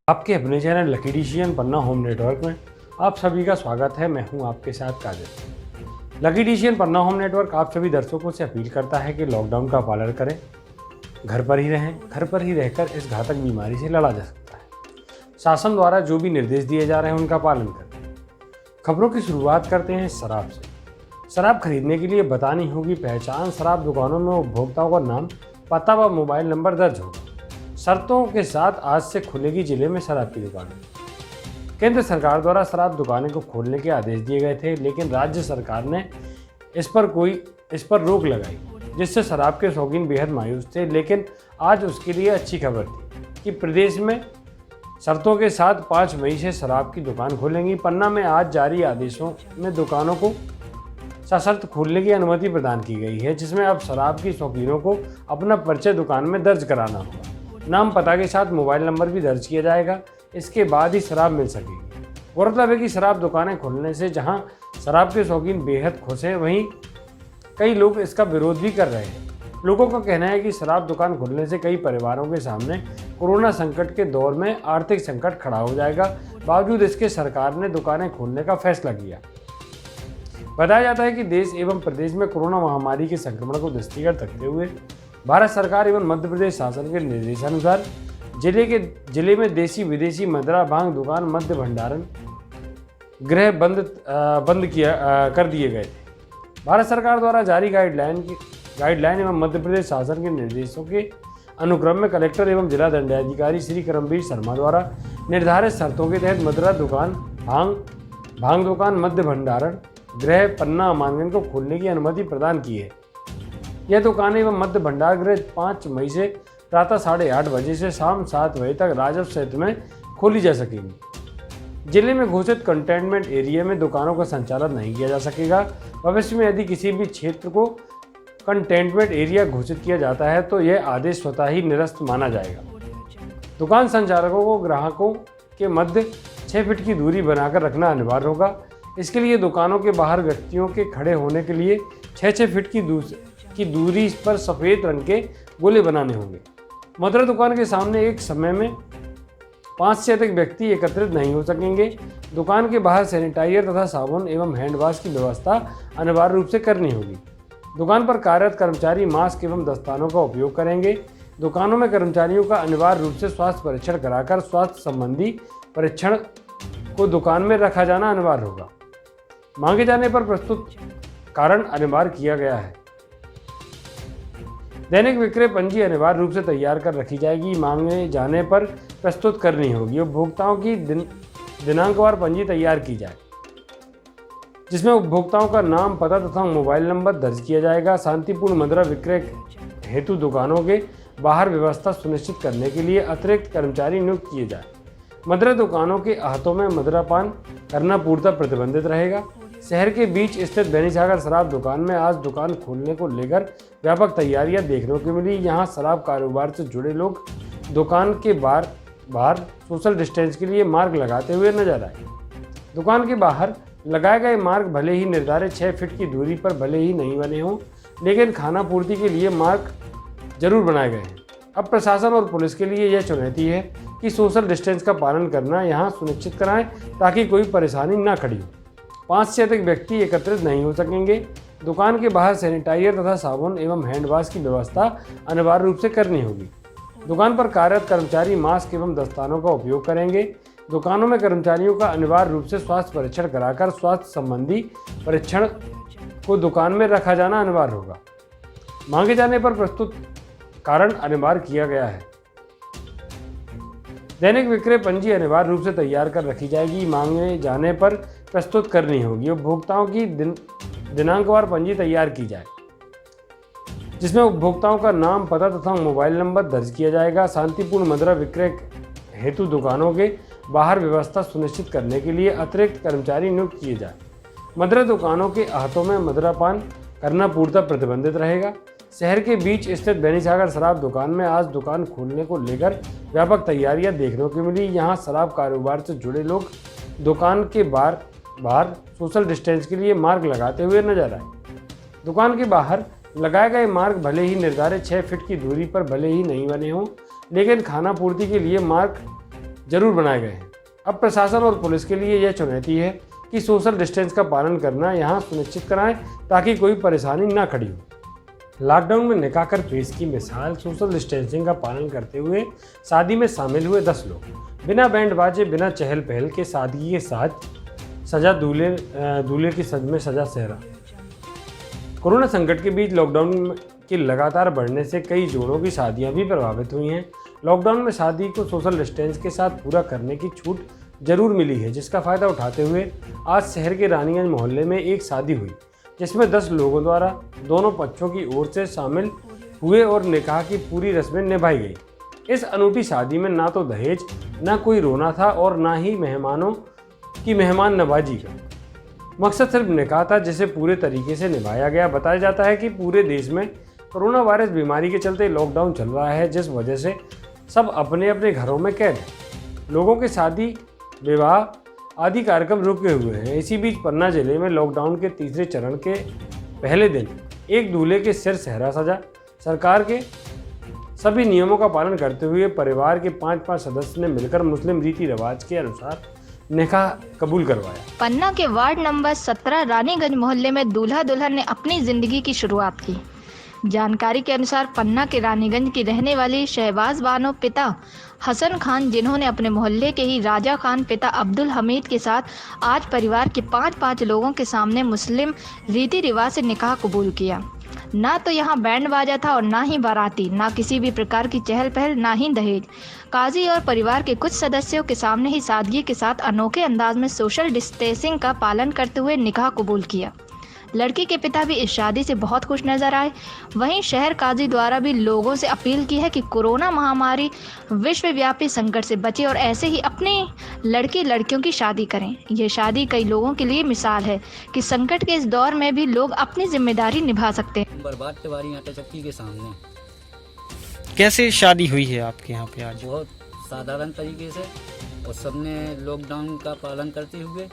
आपके अपने channel lucky decision पन्ना home network में आप सभी का स्वागत है। मैं हूं आपके साथ कादिर। लकी डिसीजन पन्ना होम नेटवर्क आप सभी दर्शकों से अपील करता है कि लॉकडाउन का पालन करें, घर पर ही रहें। घर पर ही रहकर इस घातक बीमारी से लड़ा जा सकता है। शासन द्वारा जो भी निर्देश दिए जा रहे हैं उनका पालन करें। खबरों की शुरुआत करते हैं शराब से। शराब खरीदने के लिए बतानी होगी पहचान। शराब दुकानों में उपभोक्ताओं का नाम, पता व मोबाइल नंबर दर्ज होगा। शर्तों के साथ आज से खुलेगी जिले में शराब की दुकानें। केंद्र सरकार द्वारा शराब दुकानें को खोलने के आदेश दिए गए थे, लेकिन राज्य सरकार ने इस पर रोक लगाई, जिससे शराब के शौकीन बेहद मायूस थे। लेकिन आज उसके लिए अच्छी खबर थी कि प्रदेश में शर्तों के साथ 5 मई से शराब की दुकान खोलेंगी। पन्ना में आज जारी आदेशों में दुकानों को सशर्त खोलने की अनुमति प्रदान की गई है, जिसमें अब शराब की शौकीनों को अपना परिचय दुकान में दर्ज कराना होगा। नाम, पता के साथ मोबाइल नंबर भी दर्ज किया जाएगा। इसके बाद ही शराब मिल सकेगी। गौरतलब है कि शराब दुकानें खुलने से जहां शराब के शौकीन बेहद खुश हैं, वहीं कई लोग इसका विरोध भी कर रहे हैं। लोगों का कहना है कि शराब दुकान खुलने से कई परिवारों के सामने कोरोना संकट के दौर में आर्थिक संकट खड़ा हो जाएगा। बावजूद इसके सरकार ने दुकानें खोलने का फैसला किया। बताया जाता है कि देश एवं प्रदेश में कोरोना महामारी के संक्रमण को दृष्टिगत रखते हुए भारत सरकार एवं मध्य प्रदेश शासन के निर्देशानुसार जिले में देसी विदेशी मदिरा भांग दुकान, मद्य भंडारण गृह बंद कर दिए गए थे। भारत सरकार द्वारा जारी गाइडलाइन एवं मध्य प्रदेश शासन के निर्देशों के अनुक्रम में कलेक्टर एवं जिला दंडाधिकारी श्री करमवीर शर्मा द्वारा निर्धारित शर्तों के तहत मदिरा दुकान, भांग दुकान, मद्य भंडारण गृह पन्ना अमानगंज को खोलने की अनुमति प्रदान की है। यह दुकानें एवं मध्य भंडार गृह 5 मई से प्रातः 8:30 बजे से शाम 7 बजे तक राजस्व क्षेत्र में खोली जा सकेंगी। जिले में घोषित कंटेनमेंट एरिया में दुकानों का संचालन नहीं किया जा सकेगा। भविष्य में यदि किसी भी क्षेत्र को कंटेनमेंट एरिया घोषित किया जाता है तो यह आदेश स्वतः ही निरस्त माना जाएगा। दुकान संचालकों को ग्राहकों के मध्य 6 फीट की दूरी बनाकर रखना अनिवार्य होगा। इसके लिए दुकानों के बाहर व्यक्तियों के खड़े होने के लिए 6 फीट की दूरी पर सफ़ेद रंग के गोले बनाने होंगे। मदिरा दुकान के सामने एक समय में 5 से अधिक व्यक्ति एकत्रित नहीं हो सकेंगे। दुकान के बाहर सैनिटाइजर तथा साबुन एवं हैंड वॉश की व्यवस्था अनिवार्य रूप से करनी होगी। दुकान पर कार्यरत कर्मचारी मास्क एवं दस्तानों का उपयोग करेंगे। दुकानों में कर्मचारियों का अनिवार्य रूप से स्वास्थ्य परीक्षण कराकर स्वास्थ्य संबंधी परीक्षण को दुकान में रखा जाना अनिवार्य होगा। मांगे जाने पर प्रस्तुत कारण अनिवार्य किया गया है। दैनिक विक्रय पंजी अनिवार्य रूप से तैयार कर रखी जाएगी। मांगे जाने पर प्रस्तुत करनी होगी। उपभोक्ताओं की दिनांकवार पंजी तैयार की जाए, जिसमें उपभोक्ताओं का नाम, पता तथा मोबाइल नंबर दर्ज किया जाएगा। शांतिपूर्ण मदिरा विक्रय हेतु दुकानों के बाहर व्यवस्था सुनिश्चित करने के लिए अतिरिक्त कर्मचारी नियुक्त किए जाए। मदिरा दुकानों के आहतों में मदिरापान करना पूर्णतः प्रतिबंधित रहेगा। शहर के बीच स्थित बेनीसागर शराब दुकान में आज दुकान खोलने को लेकर व्यापक तैयारियां देखने को मिली। यहां शराब कारोबार से जुड़े लोग दुकान के बाहर सोशल डिस्टेंस के लिए मार्ग लगाते हुए नजर आए। दुकान के बाहर लगाए गए मार्ग भले ही निर्धारित 6 फीट की दूरी पर भले ही नहीं बने हों, लेकिन खाना पूर्ति के लिए मार्ग जरूर बनाए गए हैं। अब प्रशासन और पुलिस के लिए यह चुनौती है कि सोशल डिस्टेंस का पालन करना यहाँ सुनिश्चित कराएं, ताकि कोई परेशानी ना खड़ी हो। 5 से अधिक व्यक्ति एकत्रित नहीं हो सकेंगे। दुकान के बाहर सैनिटाइजर तथा साबुन एवं हैंड वॉश की व्यवस्था अनिवार्य रूप से करनी होगी। दुकान पर कार्यरत कर्मचारी मास्क एवं दस्तानों का उपयोग करेंगे। दुकानों में कर्मचारियों का अनिवार्य रूप से स्वास्थ्य परीक्षण कराकर स्वास्थ्य संबंधी परीक्षण को दुकान में रखा जाना अनिवार्य होगा। मांगे जाने पर प्रस्तुत कारण अनिवार्य किया गया है। दैनिक विक्रय पंजी अनिवार्य रूप से तैयार कर रखी जाएगी। मांगे जाने पर प्रस्तुत करनी होगी। उपभोक्ताओं की दिनांकवार पंजी तैयार की जाए, जिसमें उपभोक्ताओं का नाम, पता तथा मोबाइल नंबर दर्ज किया जाएगा। शांतिपूर्ण मदिरा विक्रय हेतु दुकानों के बाहर व्यवस्था सुनिश्चित करने के लिए अतिरिक्त कर्मचारी नियुक्त किए जाए। मदिरा दुकानों के आहतों में मदिरापान करना पूर्णतः प्रतिबंधित रहेगा। शहर के बीच स्थित बेनीसागर शराब दुकान में आज दुकान खोलने को लेकर व्यापक तैयारियां देखने को मिली। यहां शराब कारोबार से जुड़े लोग दुकान के बाहर सोशल डिस्टेंस के लिए मार्ग लगाते हुए नजर आए। दुकान के बाहर लगाए गए मार्ग भले ही निर्धारित 6 फीट की दूरी पर भले ही नहीं बने हों, लेकिन खाना पूर्ति के लिए मार्ग जरूर बनाए गए हैं। अब प्रशासन और पुलिस के लिए यह चुनौती है कि सोशल डिस्टेंस का पालन करना यहाँ सुनिश्चित कराएं ताकि कोई परेशानी ना खड़ी हो। लॉकडाउन में निकाह कर पेश की मिसाल सोशल डिस्टेंसिंग का पालन करते हुए शादी में शामिल हुए 10 लोग। बिना बैंड बाजे, बिना चहल पहल के सादगी के साथ सजा दूल्हे की सज में सजा सेहरा। कोरोना संकट के बीच लॉकडाउन के लगातार बढ़ने से कई जोड़ों की शादियां भी प्रभावित हुई हैं। लॉकडाउन में शादी को सोशल डिस्टेंस के साथ पूरा करने की छूट जरूर मिली है, जिसका फ़ायदा उठाते हुए आज शहर के रानीगंज मोहल्ले में एक शादी हुई जिसमें 10 लोगों द्वारा दोनों पक्षों की ओर से शामिल हुए और निकाह की पूरी रस्में निभाई गई। इस अनूठी शादी में ना तो दहेज, ना कोई रोना था और ना ही मेहमानों की मेहमान नवाजी का। मकसद सिर्फ निकाह था जिसे पूरे तरीके से निभाया गया। बताया जाता है कि पूरे देश में कोरोना वायरस बीमारी के चलते लॉकडाउन चल रहा है, जिस वजह से सब अपने अपने घरों में कैद हैं। लोगों के शादी, विवाह आदि कार्यक्रम रुके हुए हैं। इसी बीच पन्ना जिले में लॉकडाउन के तीसरे चरण के पहले दिन एक दूल्हे के सिर सेहरा सजा। सरकार के सभी नियमों का पालन करते हुए परिवार के 5-5 सदस्य ने मिलकर मुस्लिम रीति रिवाज के अनुसार निकाह कबूल करवाया। पन्ना के वार्ड नंबर 17 रानीगंज मोहल्ले में दूल्हा दुल्हन ने अपनी जिंदगी की शुरुआत की। जानकारी के अनुसार पन्ना के रानीगंज की रहने वाली शहबाज बानो पिता हसन खान, जिन्होंने अपने मोहल्ले के ही राजा खान पिता अब्दुल हमीद के साथ आज परिवार के 5-5 लोगों के सामने मुस्लिम रीति रिवाज से निकाह कबूल किया। ना तो यहाँ बैंड बाजा था और ना ही बाराती, ना किसी भी प्रकार की चहल पहल, ना ही दहेज। काजी और परिवार के कुछ सदस्यों के सामने ही सादगी के साथ अनोखे अंदाज में सोशल डिस्टेंसिंग का पालन करते हुए निकाह कबूल किया। लड़की के पिता भी इस शादी से बहुत खुश नजर आए। वहीं शहर काजी द्वारा भी लोगों से अपील की है कि कोरोना महामारी विश्वव्यापी संकट से बचे और ऐसे ही अपनी लड़कियों की शादी करें। ये शादी कई लोगों के लिए मिसाल है कि संकट के इस दौर में भी लोग अपनी जिम्मेदारी निभा सकते हैं। बर्बाद तिवारी आटा चक्की के सामने कैसे शादी हुई है आपके यहाँ पे आज? बहुत साधारण तरीके से, और सबने लॉकडाउन का पालन करते हुए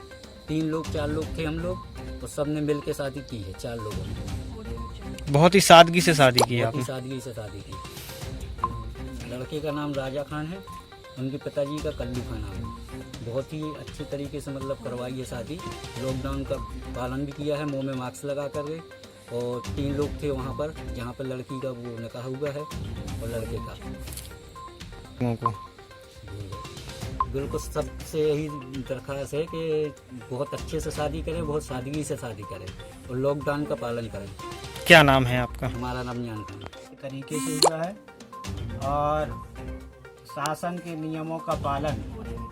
3 लोग 4 लोग थे हम लोग, और सबने मिल के शादी की है। 4 लोगों ने बहुत ही सादगी से शादी की आपने? सादगी से शादी की। लड़के का नाम राजा खान है, उनके पिताजी का कल्लू खान है। बहुत ही अच्छे तरीके से मतलब करवाई है शादी। लॉकडाउन का पालन भी किया है, मुंह में मास्क लगा कर गए। और 3 लोग थे वहाँ पर, जहाँ पर लड़की का वो निकाह हुआ है और लड़के का। बिल्कुल सबसे यही दरख्वास्त है कि बहुत अच्छे से शादी करें, बहुत सादगी से शादी करें और लॉकडाउन का पालन करें। क्या नाम है आपका? हमारा नाम जान खान। तरीके से हुआ है और शासन के नियमों का पालन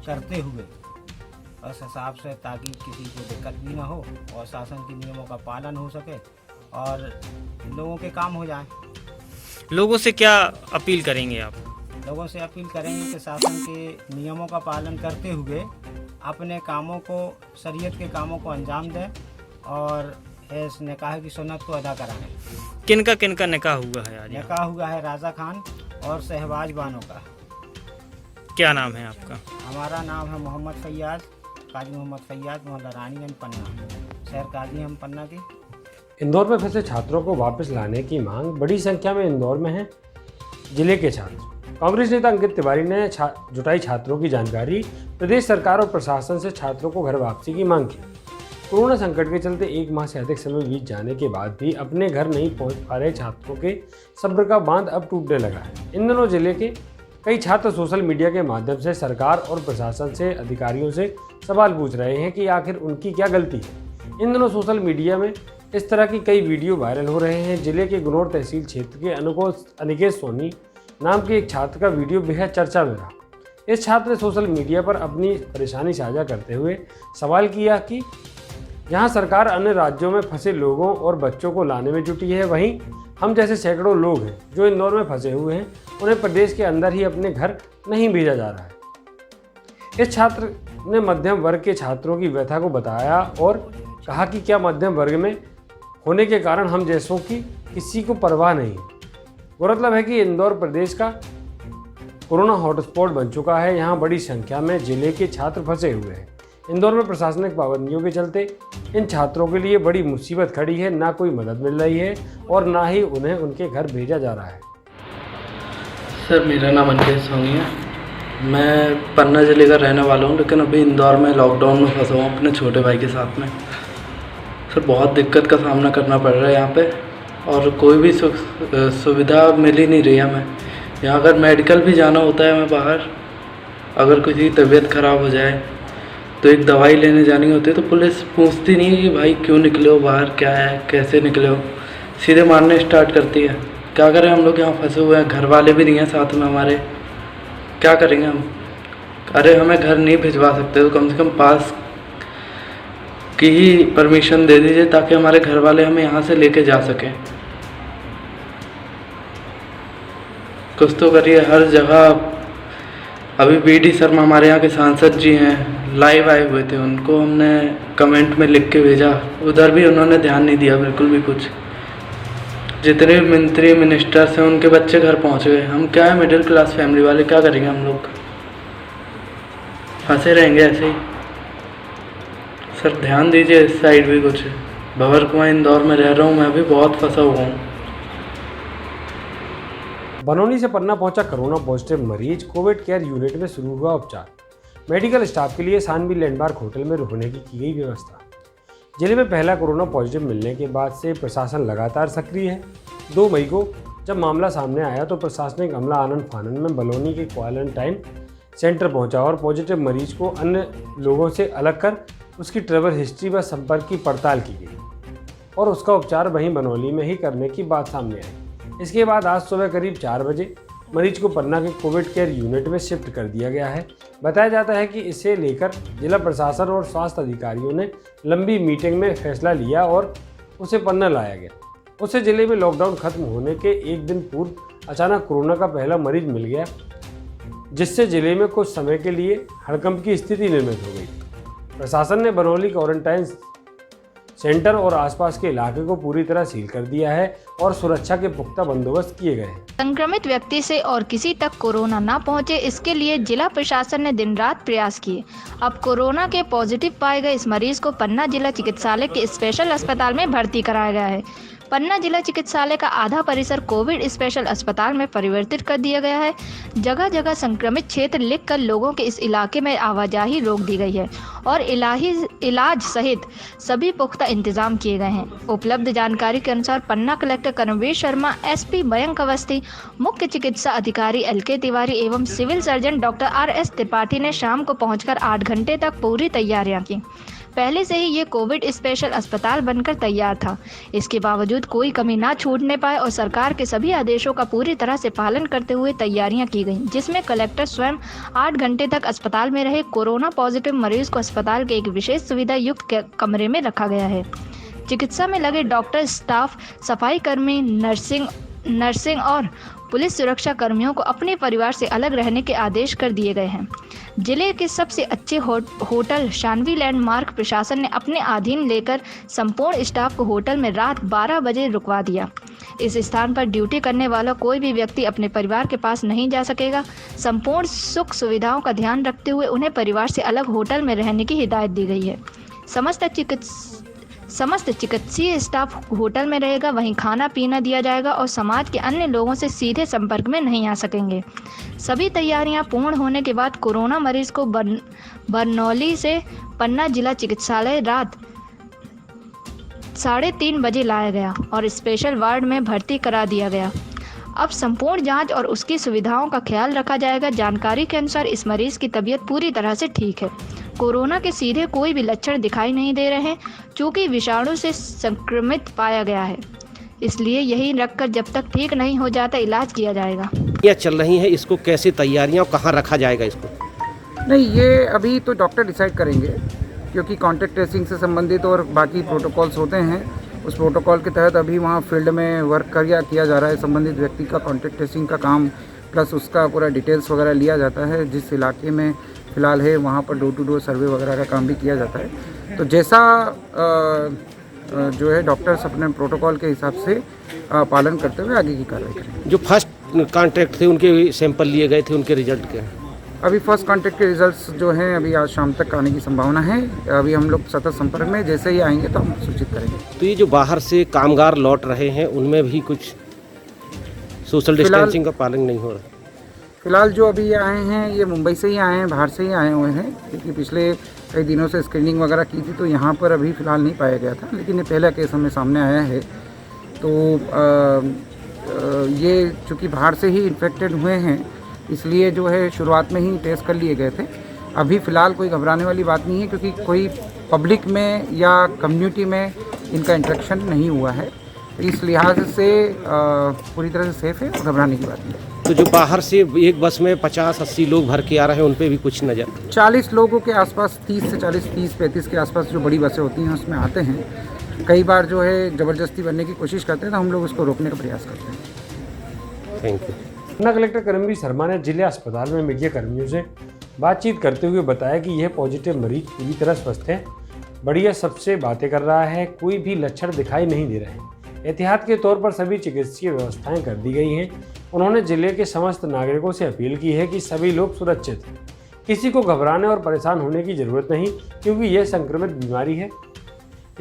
करते हुए उस हिसाब से, ताकि किसी को दिक्कत भी ना हो और शासन के नियमों का पालन हो सके और लोगों के काम हो जाए। लोगों से क्या अपील करेंगे आप? लोगों से अपील करेंगे कि शासन के नियमों का पालन करते हुए अपने कामों को, शरीयत के कामों को अंजाम दें और इस निकाह की सुन्नत को अदा कराएं। किनका निकाह हुआ है आज? निकाह हुआ है राजा खान और शहबाज बानो का। क्या नाम है आपका? हमारा नाम है मोहम्मद फैयाज, काजी मोहम्मद फैयाज, मोहल्ला रानीगंज पन्ना, शहर काजी हम पन्ना की। इंदौर में फंसे छात्रों को वापस लाने की मांग बड़ी संख्या में इंदौर में है। जिले के छात्र कांग्रेस नेता अंकित तिवारी ने जुटाई छात्रों की जानकारी। प्रदेश सरकार और प्रशासन से छात्रों को घर वापसी की मांग की। कोरोना संकट के चलते 1 माह से अधिक समय बीत जाने के बाद भी अपने घर नहीं पहुंच पा रहे छात्रों के सब्र का बांध अब टूटने लगा है। इन दिनों जिले के कई छात्र सोशल मीडिया के माध्यम से सरकार और प्रशासन से, अधिकारियों से सवाल पूछ रहे हैं कि आखिर उनकी क्या गलती है। इन दिनों सोशल मीडिया में इस तरह की कई वीडियो वायरल हो रहे हैं। जिले के गुनौर तहसील क्षेत्र के अनिकेत सोनी नाम के एक छात्र का वीडियो बेहद चर्चा में रहा। इस छात्र ने सोशल मीडिया पर अपनी परेशानी साझा करते हुए सवाल किया कि जहां सरकार अन्य राज्यों में फंसे लोगों और बच्चों को लाने में जुटी है, वहीं हम जैसे सैकड़ों लोग हैं जो इंदौर में फंसे हुए हैं, उन्हें प्रदेश के अंदर ही अपने घर नहीं भेजा जा रहा है। इस छात्र ने मध्यम वर्ग के छात्रों की व्यथा को बताया और कहा कि क्या मध्यम वर्ग में होने के कारण हम जैसों की किसी को परवाह नहीं है। गौरतलब है कि इंदौर प्रदेश का कोरोना हॉटस्पॉट बन चुका है। यहाँ बड़ी संख्या में जिले के छात्र फंसे हुए हैं। इंदौर में प्रशासनिक पाबंदियों के चलते इन छात्रों के लिए बड़ी मुसीबत खड़ी है। ना कोई मदद मिल रही है और ना ही उन्हें उनके घर भेजा जा रहा है। सर, मेरा नाम अंकित सोनी है मैं पन्ना जिले का रहने वाला हूँ, लेकिन अभी इंदौर में लॉकडाउन में फंसा हूँ अपने छोटे भाई के साथ में। सर बहुत दिक्कत का सामना करना पड़ रहा है यहाँ पे, और कोई भी सुविधा मिल ही नहीं रही है हमें। यहाँ अगर मेडिकल भी जाना होता है हमें बाहर, अगर किसी की तबीयत ख़राब हो जाए तो एक दवाई लेने जानी होती है तो पुलिस पूछती नहीं है कि भाई क्यों निकले हो बाहर, क्या है, कैसे निकले हो, सीधे मारने स्टार्ट करती है। क्या करें, हम लोग यहाँ फंसे हुए हैं, घर वाले भी नहीं हैं साथ में हमारे, क्या करेंगे हम। अरे हमें घर नहीं भिजवा सकते तो कम से कम पास की ही परमिशन दे दीजिए ताकि हमारे घर वाले हमें यहाँ से लेके जा सकें। कुछ तो करिए हर जगह। अभी बीडी शर्मा हमारे यहाँ के सांसद जी हैं, लाइव आए हुए थे, उनको हमने कमेंट में लिख के भेजा, उधर भी उन्होंने ध्यान नहीं दिया बिल्कुल भी कुछ। जितने भी मंत्री मिनिस्टर्स हैं उनके बच्चे घर पहुँच गए। हम क्या है, मिडिल क्लास फैमिली वाले, क्या करेंगे हम लोग, फंसे रहेंगे ऐसे ही। सर ध्यान दीजिए इस साइड भी कुछ। भंवर कुआं इंदौर में रह रहा हूँ, मैं भी बहुत फंसा हुआ हूँ। बनौनी से पन्ना पहुंचा कोरोना पॉजिटिव मरीज, कोविड केयर यूनिट में शुरू हुआ उपचार। मेडिकल स्टाफ के लिए सानवी लैंडमार्क होटल में रुकने की गई व्यवस्था। जिले में पहला कोरोना पॉजिटिव मिलने के बाद से प्रशासन लगातार सक्रिय है। 2 मई को जब मामला सामने आया तो प्रशासनिक अमला आनन फानन में बलौनी के क्वारंटाइन सेंटर पहुंचा और पॉजिटिव मरीज को अन्य लोगों से अलग कर उसकी ट्रैवल हिस्ट्री व संपर्क की पड़ताल की गई और उसका उपचार वहीं बनौली में ही करने की बात सामने आई। इसके बाद आज सुबह करीब 4 बजे मरीज को पन्ना के कोविड केयर यूनिट में शिफ्ट कर दिया गया है। बताया जाता है कि इसे लेकर जिला प्रशासन और स्वास्थ्य अधिकारियों ने लंबी मीटिंग में फैसला लिया और उसे पन्ना लाया गया। उसे जिले में लॉकडाउन खत्म होने के एक दिन पूर्व अचानक कोरोना का पहला मरीज मिल गया, जिससे जिले में कुछ समय के लिए हड़कंप की स्थिति निर्मित हो गई। प्रशासन ने बनौली क्वारंटाइन सेंटर और आसपास के इलाके को पूरी तरह सील कर दिया है और सुरक्षा के पुख्ता बंदोबस्त किए गए हैं। संक्रमित व्यक्ति से और किसी तक कोरोना ना पहुंचे, इसके लिए जिला प्रशासन ने दिन रात प्रयास किए। अब कोरोना के पॉजिटिव पाए गए इस मरीज को पन्ना जिला चिकित्सालय के स्पेशल अस्पताल में भर्ती कराया गया है। पन्ना जिला चिकित्सालय का आधा परिसर कोविड स्पेशल अस्पताल में परिवर्तित कर दिया गया है। जगह जगह संक्रमित क्षेत्र लिखकर लोगों के इस इलाके में आवाजाही रोक दी गई है और इलाज सहित सभी पुख्ता इंतजाम किए गए हैं। उपलब्ध जानकारी के अनुसार पन्ना कलेक्टर कर्मवीर शर्मा, एसपी मयंक अवस्थी, मुख्य चिकित्सा अधिकारी LK तिवारी एवं civil surgeon doctor RS Tripathi ने शाम को पहुंचकर 8 घंटे तक पूरी तैयारियां की। पहले से ही ये कोविड स्पेशल अस्पताल बनकर तैयार था। इसके बावजूद कोई कमी ना छूटने पाए और सरकार के सभी आदेशों का पूरी तरह से पालन करते हुए तैयारियां की गईं, जिसमें कलेक्टर स्वयं 8 घंटे तक अस्पताल में रहे कोरोना पॉजिटिव मरीज को अस्पताल के एक विशेष सुविधा युक्त कमरे में रखा गया है। चिकित्सा में लगे डॉक्टर, स्टाफ, सफाई कर्मी, नर्सिंग और पुलिस सुरक्षा कर्मियों को अपने परिवार से अलग रहने के आदेश कर दिए गए हैं। जिले के सबसे अच्छे होटल सानवी लैंडमार्क प्रशासन ने अपने अधीन लेकर संपूर्ण स्टाफ को होटल में रात 12 बजे रुकवा दिया। इस स्थान पर ड्यूटी करने वाला कोई भी व्यक्ति अपने परिवार के पास नहीं जा सकेगा। संपूर्ण सुख सुविधाओं का ध्यान रखते हुए उन्हें परिवार से अलग होटल में रहने की हिदायत दी गई है। समस्त चिकित्सीय स्टाफ होटल में रहेगा, वहीं खाना पीना दिया जाएगा और समाज के अन्य लोगों से सीधे संपर्क में नहीं आ सकेंगे। सभी तैयारियां पूर्ण होने के बाद कोरोना मरीज को बरनौली से पन्ना जिला चिकित्सालय रात 3:30 बजे लाया गया और स्पेशल वार्ड में भर्ती करा दिया गया। अब संपूर्ण जांच और उसकी सुविधाओं का ख्याल रखा जाएगा। जानकारी के अनुसार इस मरीज की तबीयत पूरी तरह से ठीक है। कोरोना के सीधे कोई भी लक्षण दिखाई नहीं दे रहे हैं, चूँकि विषाणु से संक्रमित पाया गया है, इसलिए यही रखकर जब तक ठीक नहीं हो जाता इलाज किया जाएगा। क्या चल रही है, इसको कैसे तैयारियां, कहाँ रखा जाएगा इसको? नहीं, ये अभी तो डॉक्टर डिसाइड करेंगे, क्योंकि कॉन्टैक्ट ट्रेसिंग से संबंधित और बाकी प्रोटोकॉल्स होते हैं। उस प्रोटोकॉल के तहत अभी वहाँ फील्ड में वर्क किया जा रहा है। संबंधित व्यक्ति का कॉन्टैक्ट ट्रेसिंग का काम प्लस उसका पूरा डिटेल्स वगैरह लिया जाता है। जिस इलाके में फ़िलहाल है वहाँ पर डोर टू डोर सर्वे वगैरह का काम भी किया जाता है। तो जैसा जो है डॉक्टर्स अपने प्रोटोकॉल के हिसाब से पालन करते हुए आगे की कार्रवाई करेंगे। जो फर्स्ट कॉन्टैक्ट थे उनके सैंपल लिए गए थे, उनके रिजल्ट क्या है? अभी फर्स्ट कॉन्टैक्ट के रिजल्ट्स जो हैं अभी आज शाम तक आने की संभावना है। अभी हम लोग सतत संपर्क में, जैसे ही आएंगे तो हम सूचित करेंगे। तो ये जो बाहर से कामगार लौट रहे हैं उनमें भी कुछ सोशल डिस्टेंसिंग का पालन नहीं हो रहा? फ़िलहाल जो अभी आए हैं ये मुंबई से ही आए हैं, बाहर से ही आए हुए हैं, क्योंकि पिछले कई दिनों से स्क्रीनिंग वगैरह की थी तो यहाँ पर अभी फ़िलहाल नहीं पाया गया था, लेकिन ये पहला केस हमें सामने आया है। तो ये चूँकि बाहर से ही इन्फेक्टेड हुए हैं इसलिए जो है शुरुआत में ही टेस्ट कर लिए गए थे। अभी फ़िलहाल कोई घबराने वाली बात नहीं है, क्योंकि कोई पब्लिक में या कम्युनिटी में इनका इंट्रैक्शन नहीं हुआ है। इस लिहाज से पूरी तरह से सेफ़ है, घबराने की बात नहीं। तो जो बाहर से एक बस में 50-80 लोग भर के आ रहे हैं उन पे भी कुछ नज़र? 40 लोगों के आसपास, 30 से 40, 30-35 के आसपास जो बड़ी बसें होती हैं उसमें आते हैं। कई बार जो है ज़बरदस्ती बनने की कोशिश करते हैं तो हम लोग उसको रोकने का प्रयास करते हैं। Thank you. Panna collector Karamveer Sharma ने जिले अस्पताल में मीडिया कर्मियों से बातचीत करते हुए बताया कि यह पॉजिटिव मरीज पूरी तरह स्वस्थ है, बढ़िया सबसे बातें कर रहा है, कोई भी लक्षण दिखाई नहीं दे रहे हैं। एहतियात के तौर पर सभी चिकित्सीय व्यवस्थाएं कर दी गई हैं। उन्होंने जिले के समस्त नागरिकों से अपील की है कि सभी लोग सुरक्षित हैं, किसी को घबराने और परेशान होने की जरूरत नहीं, क्योंकि यह संक्रमित बीमारी है,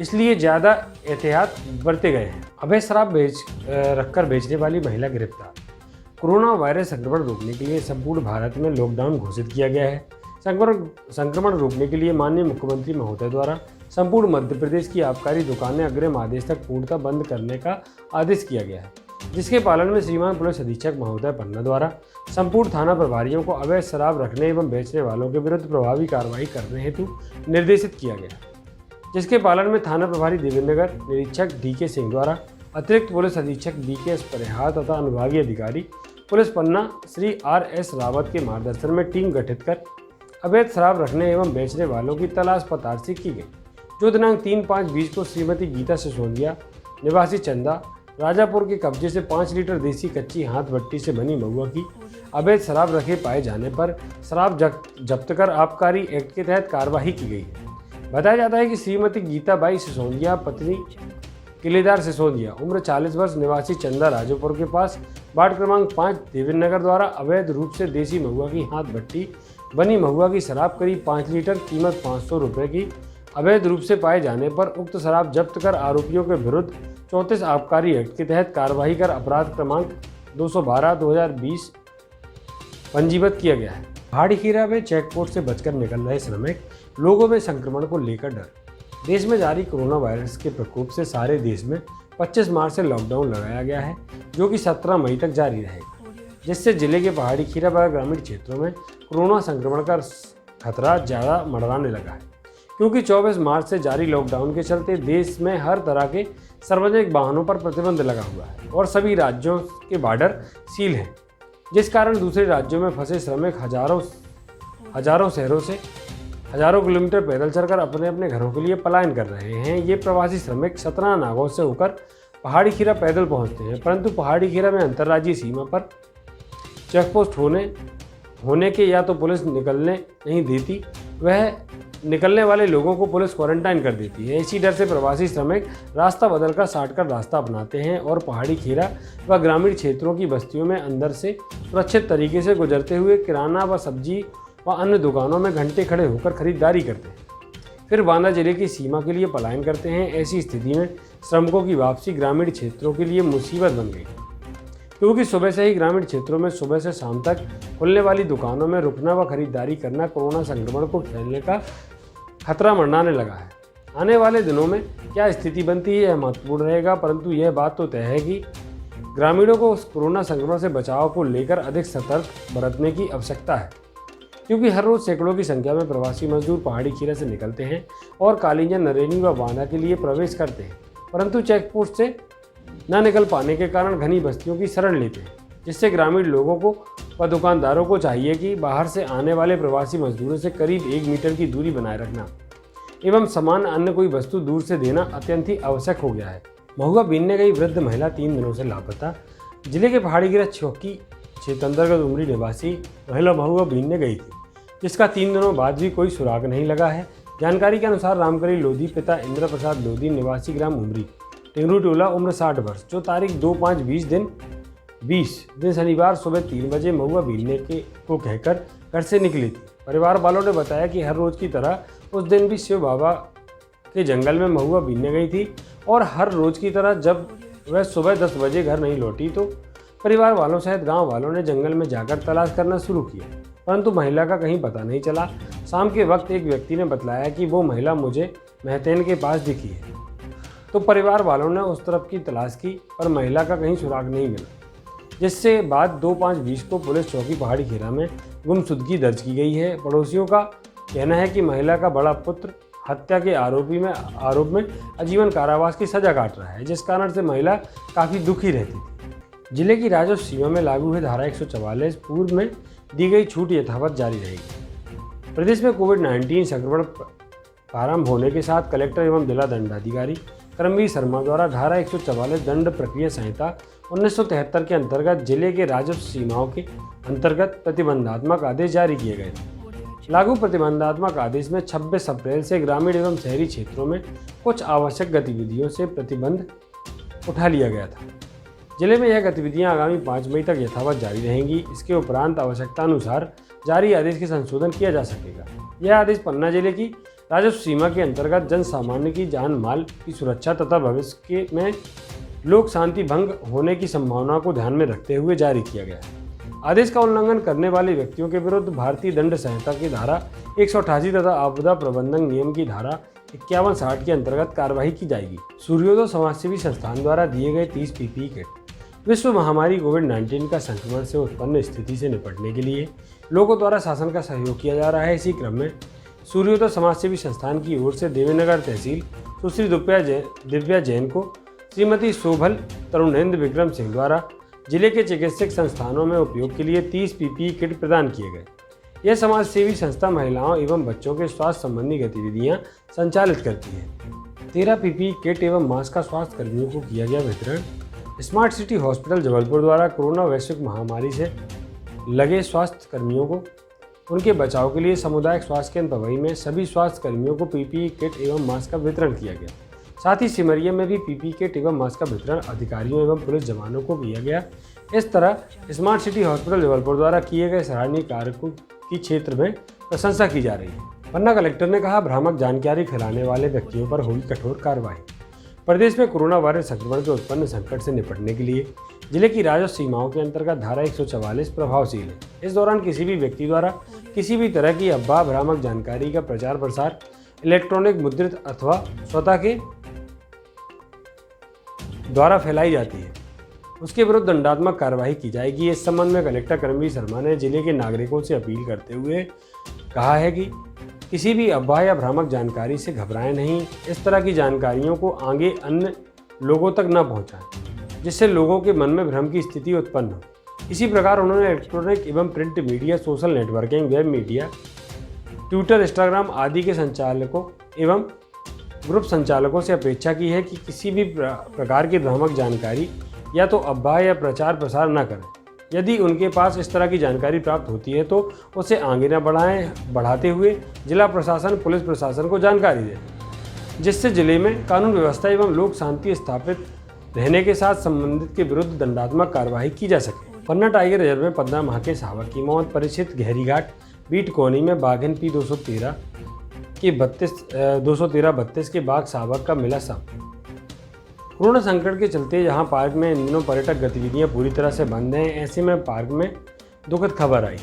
इसलिए ज़्यादा एहतियात बरते गए हैं। अवैध शराब रखकर बेचने वाली महिला गिरफ्तार। कोरोना वायरस संक्रमण रोकने के लिए संपूर्ण भारत में लॉकडाउन घोषित किया गया है। संक्रमण रोकने के लिए माननीय मुख्यमंत्री महोदय द्वारा संपूर्ण मध्य प्रदेश की आबकारी दुकानें अग्रिम आदेश तक पूर्णतः बंद करने का आदेश किया गया है, जिसके पालन में श्रीमान पुलिस अधीक्षक महोदय पन्ना द्वारा संपूर्ण थाना प्रभारियों को अवैध शराब रखने एवं बेचने वालों के विरुद्ध प्रभावी कार्रवाई करने हेतु निर्देशित किया गया, जिसके पालन में थाना प्रभारी देवेंद्रनगर निरीक्षक DK सिंह द्वारा अतिरिक्त पुलिस अधीक्षक BK परिहार तथा अनुभागीय अधिकारी पुलिस पन्ना श्री RS रावत के मार्गदर्शन में टीम गठित कर अवैध शराब रखने एवं बेचने वालों की तलाश पतारसी की गई, जो दिनांक 3/5/20 को श्रीमती गीता सिसोदिया निवासी चंदा राजापुर के कब्जे से 5 लीटर देसी कच्ची हाथ भट्टी से बनी महुआ की अवैध शराब रखे पाए जाने पर शराब जब्त कर आबकारी एक्ट के तहत कार्रवाई की गई है। बताया जाता है कि श्रीमती गीता बाई सिसोदिया पत्नी किलेदार सिसोदिया उम्र 40 वर्ष निवासी चंदा राजापुर के पास वार्ड क्रमांक 5 देवेंद्रनगर द्वारा अवैध रूप से देसी महुआ की हाथ भट्टी बनी महुआ की शराब करीब 5 लीटर कीमत 500 रुपये की अवैध रूप से पाए जाने पर उक्त शराब जब्त कर आरोपियों के विरुद्ध 34 आबकारी एक्ट के तहत कार्रवाई कर अपराध क्रमांक 212/2020 पंजीबद्ध किया गया है। पहाड़ी खीरा में चेकपोस्ट से बचकर निकल रहे श्रमिक, लोगों में संक्रमण को लेकर डर। देश में जारी कोरोना वायरस के प्रकोप से सारे देश में 25 मार्च से लॉकडाउन लगाया गया है, जो कि 17 मई तक जारी रहेगा, जिससे जिले के पहाड़ी खीरा व ग्रामीण क्षेत्रों में कोरोना संक्रमण का खतरा ज़्यादा मंडराने लगा है, क्योंकि 24 मार्च से जारी लॉकडाउन के चलते देश में हर तरह के सार्वजनिक वाहनों पर प्रतिबंध लगा हुआ है और सभी राज्यों के बॉर्डर सील हैं, जिस कारण दूसरे राज्यों में फंसे श्रमिक हजारों शहरों से हजारों किलोमीटर पैदल चलकर अपने अपने घरों के लिए पलायन कर रहे हैं। ये प्रवासी श्रमिक 17 नागों से होकर पहाड़ी खीरा पैदल पहुंचते हैं, परंतु पहाड़ी खीरा में अंतर्राज्यीय सीमा पर चेकपोस्ट होने के या तो पुलिस निकलने नहीं देती, वह निकलने वाले लोगों को पुलिस क्वारंटाइन कर देती है। इसी डर से प्रवासी श्रमिक रास्ता बदलकर शॉर्टकट रास्ता अपनाते हैं और पहाड़ी खीरा व ग्रामीण क्षेत्रों की बस्तियों में अंदर से सुरक्षित तरीके से गुजरते हुए किराना व सब्जी व अन्य दुकानों में घंटे खड़े होकर खरीदारी करते हैं, फिर बांदा जिले की सीमा के लिए पलायन करते हैं। ऐसी स्थिति में श्रमिकों की वापसी ग्रामीण क्षेत्रों के लिए मुसीबत बन गई, क्योंकि सुबह से ही ग्रामीण क्षेत्रों में सुबह से शाम तक खुलने वाली दुकानों में रुकना व खरीदारी करना कोरोना संक्रमण को फैलने का खतरा मंडराने लगा है। आने वाले दिनों में क्या स्थिति बनती है यह महत्वपूर्ण रहेगा, परंतु यह बात तो तय है कि ग्रामीणों को कोरोना संक्रमण से बचाव को लेकर अधिक सतर्क बरतने की आवश्यकता है, क्योंकि हर रोज़ सैकड़ों की संख्या में प्रवासी मजदूर पहाड़ी खीरा से निकलते हैं और कालिंजा, नरेनी व बांदा के लिए प्रवेश करते हैं, परंतु चेकपोस्ट से न निकल पाने के कारण घनी बस्तियों की शरण लेते हैं, जिससे ग्रामीण लोगों को व दुकानदारों को चाहिए कि बाहर से आने वाले प्रवासी मजदूरों से करीब 1 मीटर की दूरी बनाए रखना एवं समान अन्य कोई वस्तु दूर से देना अत्यंत ही आवश्यक हो गया है। महुआ बीनने गई वृद्ध महिला 3 दिनों से लापता। जिले के पहाड़ी खीरा चौकी क्षेत्र अंतर्गत उमरी निवासी महिला महुआ बीनने गई थी, जिसका 3 दिनों बाद भी कोई सुराग नहीं लगा है। जानकारी के अनुसार रामकरी लोधी पिता इंद्र प्रसाद लोधी निवासी ग्राम उमरी टिंगरू टोला उम्र 60 वर्ष, जो तारीख 2/5/20 दिन शनिवार सुबह 3 बजे महुआ बीनने को कहकर घर से निकली थी। परिवार वालों ने बताया कि हर रोज की तरह उस दिन भी शिव बाबा के जंगल में महुआ बीनने गई थी और हर रोज की तरह जब वह सुबह 10 बजे घर नहीं लौटी तो परिवार वालों सहित गांव वालों ने जंगल में जाकर तलाश करना शुरू किया, परंतु महिला का कहीं पता नहीं चला। शाम के वक्त एक व्यक्ति ने बताया कि वो महिला मुझे महतैन के पास दिखी है, तो परिवार वालों ने उस तरफ की तलाश की, पर महिला का कहीं सुराग नहीं मिला, जिससे बाद 2/5/20 को पुलिस चौकी पहाड़ी खेरा में गुमशुदगी दर्ज की गई है। पड़ोसियों का कहना है कि महिला का बड़ा पुत्र हत्या के आरोप में आजीवन कारावास की सजा काट रहा है, जिस कारण से महिला काफ़ी दुखी रहती थी। जिले की राजस्व सीमा में लागू है धारा 144 पूर्व में दी गई छूट यथावत जारी रहेगी। प्रदेश में कोविड-19 संक्रमण प्रारंभ होने के साथ कलेक्टर एवं जिला दंडाधिकारी करमवीर शर्मा द्वारा धारा 144 दंड प्रक्रिया संहिता 1973 के अंतर्गत जिले के राजस्व सीमाओं के अंतर्गत प्रतिबंधात्मक आदेश जारी किए गए थे। लागू प्रतिबंधात्मक आदेश में 26 अप्रैल से ग्रामीण एवं शहरी क्षेत्रों में कुछ आवश्यक गतिविधियों से प्रतिबंध उठा लिया गया था। जिले में यह गतिविधियां आगामी 5 मई तक यथावत जारी रहेंगी। इसके उपरांत आवश्यकतानुसार जारी आदेश के संशोधन किया जा सकेगा। यह आदेश पन्ना जिले की राजस्व सीमा के अंतर्गत जन सामान्य की जान माल की सुरक्षा तथा भविष्य में लोक शांति भंग होने की संभावना को ध्यान में रखते हुए जारी किया गया है। आदेश का उल्लंघन करने वाले व्यक्तियों के विरुद्ध भारतीय दंड संहिता की धारा 188 तथा आपदा प्रबंधन नियम की धारा 5160 के अंतर्गत कार्रवाई की जाएगी। सूर्योदय समाजसेवी संस्थान द्वारा दिए गए 30 PPE किट विश्व महामारी कोविड-19 का संक्रमण से उत्पन्न स्थिति से निपटने के लिए लोगों द्वारा शासन का सहयोग किया जा रहा है। इसी क्रम में सूर्योदय समाजसेवी संस्थान की ओर से देवीनगर तहसील सुश्री दिव्या जैन को श्रीमती शोभल तरुणेंद्र विक्रम सिंह द्वारा जिले के चिकित्सक संस्थानों में उपयोग के लिए 30 PPE किट प्रदान किए गए। यह समाजसेवी संस्था महिलाओं एवं बच्चों के स्वास्थ्य संबंधी गतिविधियां संचालित करती है। 13 PPE किट एवं मास्क का स्वास्थ्य कर्मियों को किया गया वितरण। स्मार्ट सिटी हॉस्पिटल जबलपुर द्वारा कोरोना वैश्विक महामारी से लगे स्वास्थ्य कर्मियों को उनके बचाव के लिए सामुदायिक स्वास्थ्य केंद्र पवई में सभी स्वास्थ्य कर्मियों को PPE किट एवं मास्क का वितरण किया गया। साथ ही सिमरिया में भी PPE किट एवं मास्क का वितरण अधिकारियों एवं पुलिस जवानों को किया गया। इस तरह स्मार्ट सिटी हॉस्पिटल जबलपुर द्वारा किए गए सराहनीय कार्य की क्षेत्र में प्रशंसा की जा रही है। पन्ना कलेक्टर ने कहा, भ्रामक जानकारी फैलाने वाले व्यक्तियों पर होगी कठोर कार्रवाई। प्रदेश में कोरोना वायरस संक्रमण के उत्पन्न संकट से निपटने के लिए जिले की राजस्व सीमाओं के अंतर्गत धारा 144 प्रभावशील है। इस दौरान किसी भी व्यक्ति द्वारा किसी भी तरह की अफवाह, भ्रामक जानकारी का प्रचार प्रसार इलेक्ट्रॉनिक मुद्रित अथवा स्वतः के द्वारा फैलाई जाती है, उसके विरुद्ध दंडात्मक कार्रवाई की जाएगी। इस संबंध में कलेक्टर करमवीर शर्मा ने जिले के नागरिकों से अपील करते हुए कहा है कि किसी भी अफवाह या भ्रामक जानकारी से घबराएं नहीं। इस तरह की जानकारियों को आगे अन्य लोगों तक न पहुंचाएं, जिससे लोगों के मन में भ्रम की स्थिति उत्पन्न हो। इसी प्रकार उन्होंने इलेक्ट्रॉनिक एवं print media, social networking, web media, Twitter, Instagram आदि के संचालकों एवं ग्रुप संचालकों से अपेक्षा की है कि किसी भी प्रकार की भ्रामक जानकारी या तो अफवाह या प्रचार प्रसार न करें। यदि उनके पास इस तरह की जानकारी प्राप्त होती है तो उसे आगे न बढ़ाते हुए जिला प्रशासन, पुलिस प्रशासन को जानकारी दें, जिससे जिले में कानून व्यवस्था एवं लोक शांति स्थापित रहने के साथ संबंधित के विरुद्ध दंडात्मक कार्रवाई की जा सके। पन्ना टाइगर रिजर्व में 15 माह के शावक की मौत। परिचित गहरीघाट बीट कॉलोनी में बाघिन P213 के 213-32 के बाघ शावक का मिला शव। कोरोना संकट के चलते यहाँ पार्क में इन दिनों पर्यटक गतिविधियाँ पूरी तरह से बंद हैं। ऐसे में पार्क में दुखद खबर आई।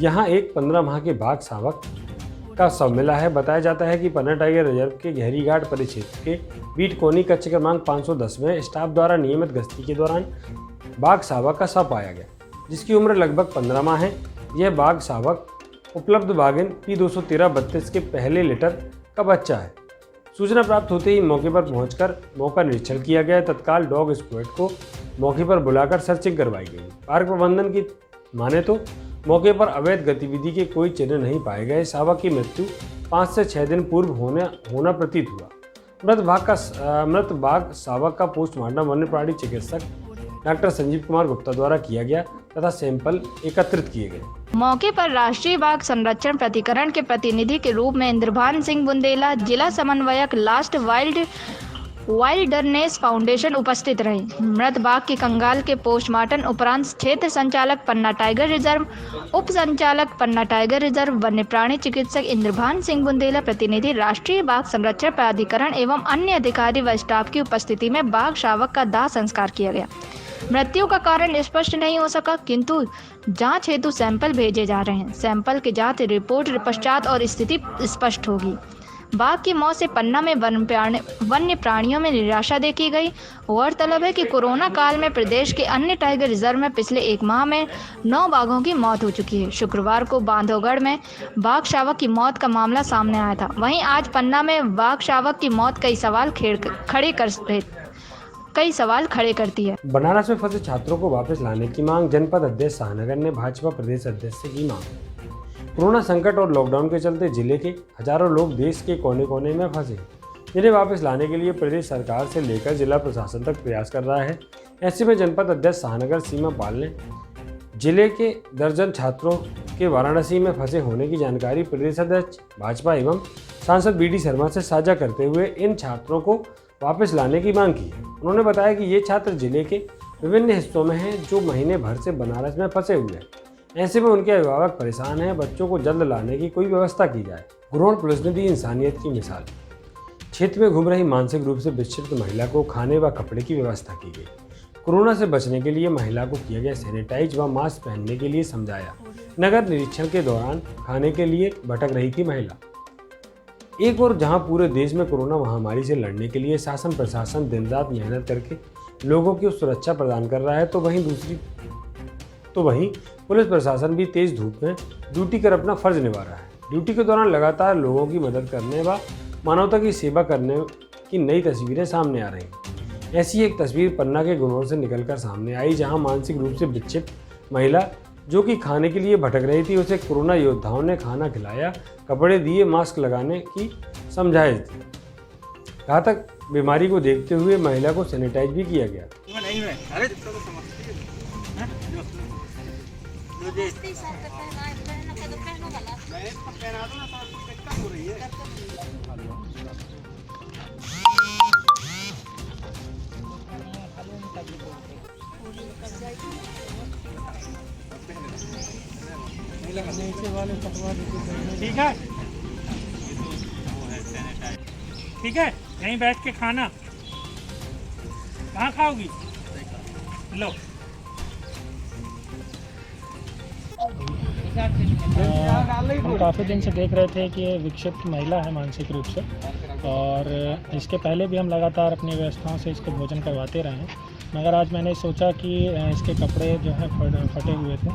यहाँ एक 15 माह के बाघ शावक का शव मिला है। बताया जाता है कि पन्ना टाइगर रिजर्व के गहरीघाट परिक्षेत्र के बीट कॉलोनी कच्छ क्रमांक 510 में स्टाफ द्वारा नियमित गश्ती के दौरान बाघ शावक का शव पाया गया, जिसकी उम्र लगभग 15 माह है। यह बाघ शावक उपलब्ध बाघिन P213-32 के पहले लिटर का बच्चा है। सूचना प्राप्त होते ही मौके पर पहुंचकर मौका निरीक्षण किया गया। तत्काल डॉग स्क्वाड को मौके पर बुलाकर सर्चिंग करवाई गई। पार्क प्रबंधन की माने तो मौके पर अवैध गतिविधि के कोई चिन्ह नहीं पाए गए। शावक की मृत्यु 5 से 6 दिन पूर्व होना प्रतीत हुआ। मृत बाघ शावक का पोस्टमार्टम वन्य प्राणी चिकित्सक डॉक्टर संजीव कुमार गुप्ता द्वारा किया गया तथा सैंपल एकत्रित किए गए। मौके पर राष्ट्रीय बाघ संरक्षण प्राधिकरण के प्रतिनिधि के रूप में इंद्रभान सिंह बुंदेला, जिला समन्वयक लास्ट वाइल्डरनेस फाउंडेशन उपस्थित रहे। मृत बाघ के कंगाल के पोस्टमार्टम उपरांत क्षेत्र संचालक पन्ना टाइगर रिजर्व, उप संचालक पन्ना टाइगर रिजर्व, वन्य प्राणी चिकित्सक इंद्रभान सिंह बुंदेला, प्रतिनिधि राष्ट्रीय बाघ संरक्षण प्राधिकरण एवं अन्य अधिकारी व स्टाफ की उपस्थिति में बाघ शावक का दाह संस्कार किया गया। मृत्यु का कारण स्पष्ट नहीं हो सका, किंतु जांच हेतु सैंपल भेजे जा रहे हैं। सैंपल की जांच रिपोर्ट पश्चात और स्थिति स्पष्ट होगी। बाघ की मौत से पन्ना में वन्य प्राणियों में निराशा देखी गई। गौरतलब है कि कोरोना काल में प्रदेश के अन्य टाइगर रिजर्व में पिछले 1 माह में 9 बाघों की मौत हो चुकी है। शुक्रवार को बांधवगढ़ में बाघ शावक की मौत का मामला सामने आया था। वहीं आज पन्ना में बाघ शावक की मौत कई सवाल खड़े करती है। बनारस में फंसे छात्रों को वापस लाने की मांग। जनपद अध्यक्ष शाहनगर ने भाजपा प्रदेश अध्यक्ष से की मांग। कोरोना संकट और लॉकडाउन के चलते जिले के हजारों लोग देश के कोने कोने में फंसे, जिन्हें वापस लाने के लिए प्रदेश सरकार से लेकर जिला प्रशासन तक प्रयास कर रहा है। ऐसे में जनपद अध्यक्ष शाहनगर सीमा पाल ने जिले के दर्जन छात्रों के वाराणसी में फंसे होने की जानकारी प्रदेश अध्यक्ष भाजपा एवं सांसद BD शर्मा से साझा करते हुए इन छात्रों को वापस लाने की मांग की। उन्होंने बताया कि ये छात्र जिले के विभिन्न हिस्सों में हैं जो महीने भर से बनारस में फंसे हुए हैं। ऐसे में उनके अभिभावक परेशान हैं। बच्चों को जल्द लाने की कोई व्यवस्था की जाए। गुरोड़ पुलिस ने दी इंसानियत की मिसाल। क्षेत्र में घूम रही मानसिक रूप से विक्षिप्त महिला को खाने व कपड़े की व्यवस्था की गई। कोरोना से बचने के लिए महिला को किया गया सैनिटाइज व मास्क पहनने के लिए समझाया। नगर निरीक्षण के दौरान खाने के लिए भटक रही थी महिला। एक और जहां पूरे देश में कोरोना महामारी से लड़ने के लिए शासन प्रशासन दिन रात मेहनत करके लोगों की सुरक्षा प्रदान कर रहा है, तो वहीं पुलिस प्रशासन भी तेज धूप में ड्यूटी कर अपना फर्ज निभा रहा है। ड्यूटी के दौरान लगातार लोगों की मदद करने व मानवता की सेवा करने की नई तस्वीरें सामने आ रही हैं। ऐसी एक तस्वीर पन्ना के गुनौर से निकलकर सामने आई, जहां मानसिक रूप से विक्षिप्त महिला जो कि खाने के लिए भटक रही थी, उसे कोरोना योद्धाओं ने खाना खिलाया, कपड़े दिए, मास्क लगाने की समझाइश दी। घातक बीमारी को देखते हुए महिला को सैनिटाइज भी किया गया। ठीक है, ठीक है, यहीं बैठ के खाना। कहाँ खाओगी? लो। हम काफ़ी दिन से देख रहे थे कि ये विक्षिप्त महिला है मानसिक रूप से, और इसके पहले भी हम लगातार अपनी व्यवस्थाओं से इसको भोजन करवाते रहे हैं, मगर आज मैंने सोचा कि इसके कपड़े जो है फटे हुए थे,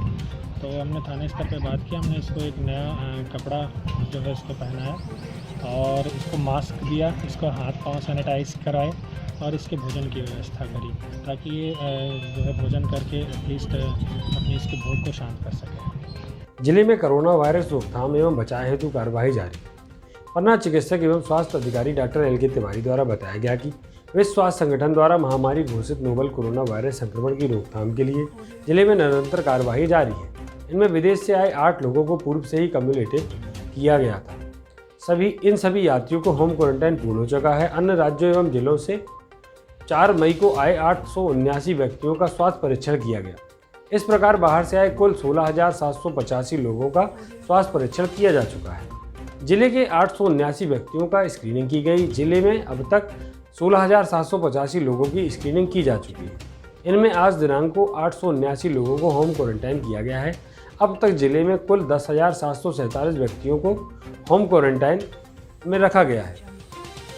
तो हमने थाने स्तर पे बात की। हमने इसको एक नया कपड़ा जो है इसको पहनाया और इसको मास्क दिया, इसको हाथ पाँव सैनिटाइज कराए और इसके भोजन की व्यवस्था करी, ताकि ये जो है भोजन करके एटलीस्ट अपनी इसकी भूख को शांत कर सके। जिले में कोरोना वायरस रोकथाम एवं बचाव हेतु कार्यवाही जारी। पन्ना चिकित्सक एवं स्वास्थ्य अधिकारी डॉक्टर LK तिवारी द्वारा बताया गया कि विश्व स्वास्थ्य संगठन द्वारा महामारी घोषित नोवल कोरोना वायरस संक्रमण की रोकथाम के लिए जिले में निरंतर कार्यवाही जारी है। इनमें विदेश से आए 8 लोगों को पूर्व से ही कम्युलेटिव किया गया था। इन सभी यात्रियों को होम क्वारंटाइन पूर्ण हो चुका है। अन्य राज्यों एवं जिलों से 4 मई को आए 879 व्यक्तियों का स्वास्थ्य परीक्षण किया गया। इस प्रकार बाहर से आए कुल 16,785 लोगों का स्वास्थ्य परीक्षण किया जा चुका है। जिले के 879 व्यक्तियों का स्क्रीनिंग की गई। जिले में अब तक 16,785 लोगों की स्क्रीनिंग की जा चुकी है। इनमें आज दिनांक को 879 लोगों को होम क्वारंटाइन किया गया है। अब तक जिले में कुल 10,747 व्यक्तियों को होम क्वारंटाइन में रखा गया है,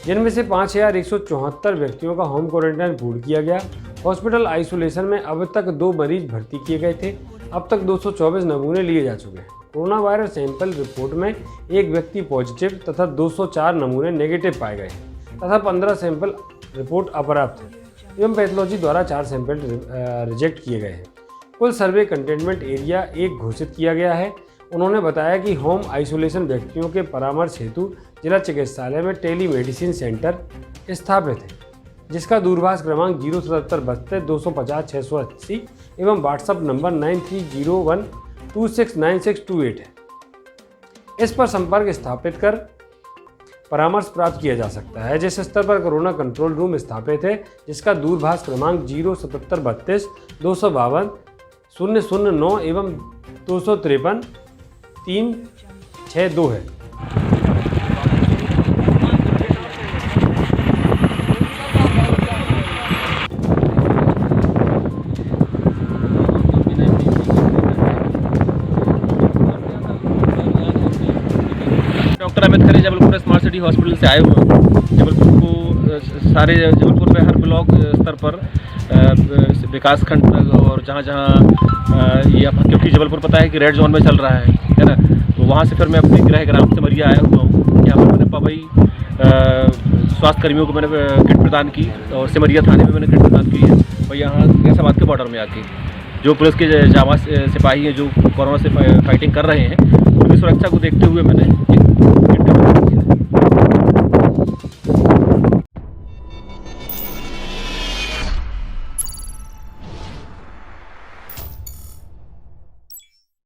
जिनमें से 5,174 व्यक्तियों का होम क्वारंटाइन पूर्ण किया गया। हॉस्पिटल आइसोलेशन में अब तक 2 मरीज भर्ती किए गए थे। अब तक 224 नमूने लिए जा चुके हैं। कोरोना वायरस सैंपल रिपोर्ट में 1 व्यक्ति पॉजिटिव तथा 204 नमूने नेगेटिव पाए गए तथा 15 सैंपल रिपोर्ट अपर्याप्त है एवं पैथोलॉजी द्वारा 4 सैंपल रिजेक्ट किए गए हैं। कुल सर्वे कंटेनमेंट एरिया 1 घोषित किया गया है। उन्होंने बताया कि होम आइसोलेशन व्यक्तियों के परामर्श हेतु जिला चिकित्सालय में टेली मेडिसिन सेंटर स्थापित है, जिसका दूरभाष क्रमांक 077 250 680 एवं व्हाट्सएप नंबर 9301269628 है। इस पर संपर्क स्थापित कर परामर्श प्राप्त किया जा सकता है। जिस स्तर पर कोरोना कंट्रोल रूम स्थापित है, जिसका दूरभाष क्रमांक 07732 252 009 एवं 253 362 है। सारे जबलपुर स्मार्ट सिटी हॉस्पिटल से आए हुए हैं। जबलपुर को सारे जबलपुर में हर ब्लॉक स्तर पर विकास खंड तक और जहाँ जहाँ ये क्योंकि जबलपुर पता है कि रेड जोन में चल रहा है ना, तो वहाँ से फिर मैं अपने गृह ग्राम सिमरिया आया हुआ हूँ। यहाँ पर मैंने पवई स्वास्थ्य कर्मियों को मैंने किट प्रदान की और सिमरिया थाने में मैंने किट प्रदान की है। और यहाँ फैजाबाद के बॉर्डर में आके जो पुलिस के जाबाज सिपाही हैं जो कोरोना से फाइटिंग कर रहे हैं, उनकी सुरक्षा को देखते हुए मैंने